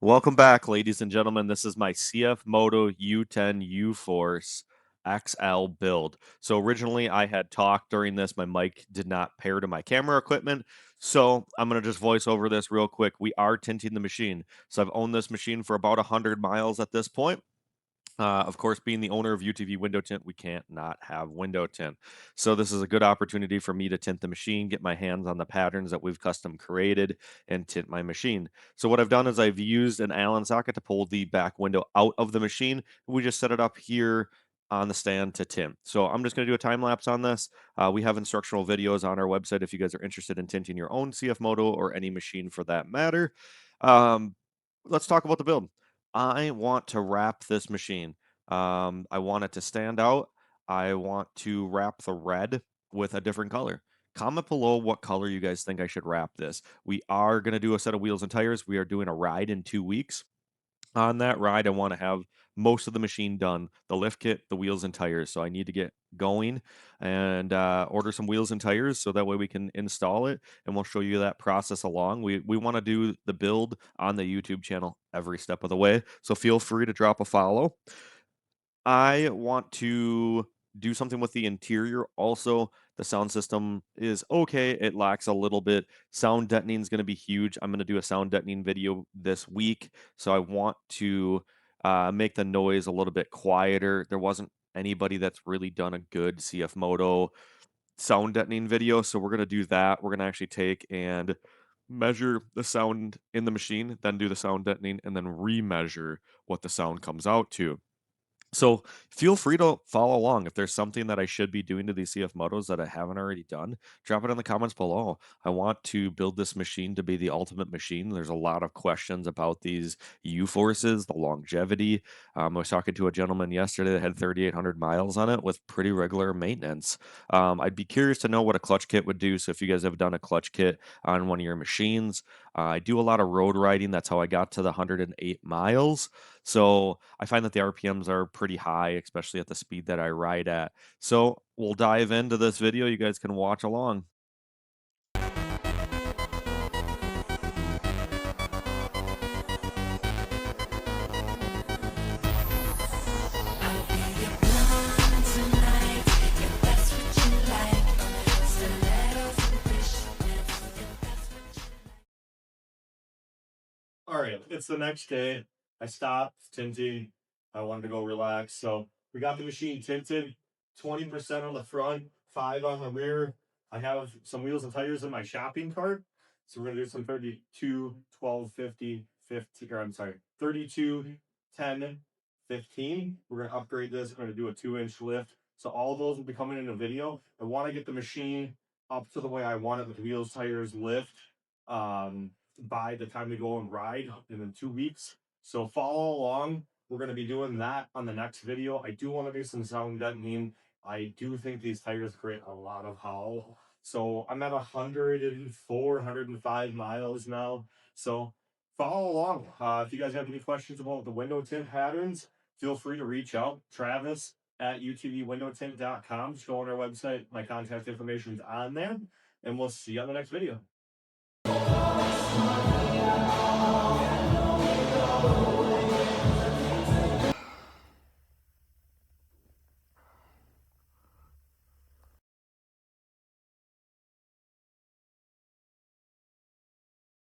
Welcome back, ladies and gentlemen. This is my CF Moto U10 U-Force XL build. So originally I had talked during this, my mic did not pair to my camera equipment. So I'm going to just voice over this real quick. We are tinting the machine. So I've owned this machine for about 100 miles at this point. Of course, being the owner of UTV Window Tint, we can't not have window tint. So this is a good opportunity for me to tint the machine, get my hands on the patterns that we've custom created, and tint my machine. So what I've done is I've used an Allen socket to pull the back window out of the machine. We just set it up here on the stand to tint. So I'm just going to do a time lapse on this. We have instructional videos on our website if you guys are interested in tinting your own CF Moto or any machine for that matter. Um, let's talk about the build. I want to wrap this machine. I want it to stand out. I want to wrap the red with a different color. Comment below what color you guys think I should wrap this. We are going to do a set of wheels and tires. We are doing a ride in 2 weeks. On that ride, I want to have most of the machine done, the lift kit, the wheels and tires. So I need to get going and order some wheels and tires so that way we can install it, and we'll show you that process along. We want to do the build on the YouTube channel every step of the way, so feel free to drop a follow. I want to do something with the interior also. The sound system is okay. It lacks a little bit. Sound deadening is going to be huge. I'm going to do a sound deadening video this week. So I want to make the noise a little bit quieter. There wasn't anybody that's really done a good CF Moto sound deadening video. So we're going to do that. We're going to actually take and measure the sound in the machine, then do the sound deadening, and then remeasure what the sound comes out to. So feel free to follow along. If there's something that I should be doing to these CF Motos that I haven't already done, drop it in the comments below. I want to build this machine to be the ultimate machine. There's a lot of questions about these U-Forces, the longevity. I was talking to a gentleman yesterday that had 3,800 miles on it with pretty regular maintenance. I'd be curious to know what a clutch kit would do. So if you guys have done a clutch kit on one of your machines, I do a lot of road riding. That's how I got to the 108 miles. So I find that the RPMs are pretty high, especially at the speed that I ride at. So we'll dive into this video. You guys can watch along. All right, it's the next day. I stopped tinting. I wanted to go relax. So we got the machine tinted, 20% on the front, 5 on the rear. I have some wheels and tires in my shopping cart. So we're gonna do some 32, 12, 50, 50, or I'm sorry, 32, 10, 15. We're gonna upgrade this. We're gonna do a 2-inch lift. So all those will be coming in a video. I want to get the machine up to the way I want it with wheels, tires, lift. By the time we go and ride in 2 weeks. So follow along. We're going to be doing that on the next video. I do want to do some sound deadening. I do think these tires create a lot of howl. So I'm at 104, 105 miles now. So follow along. If you guys have any questions about the window tint patterns, feel free to reach out. Travis at utvwindowtint.com. Just go on our website. My contact information is on there. And we'll see you on the next video.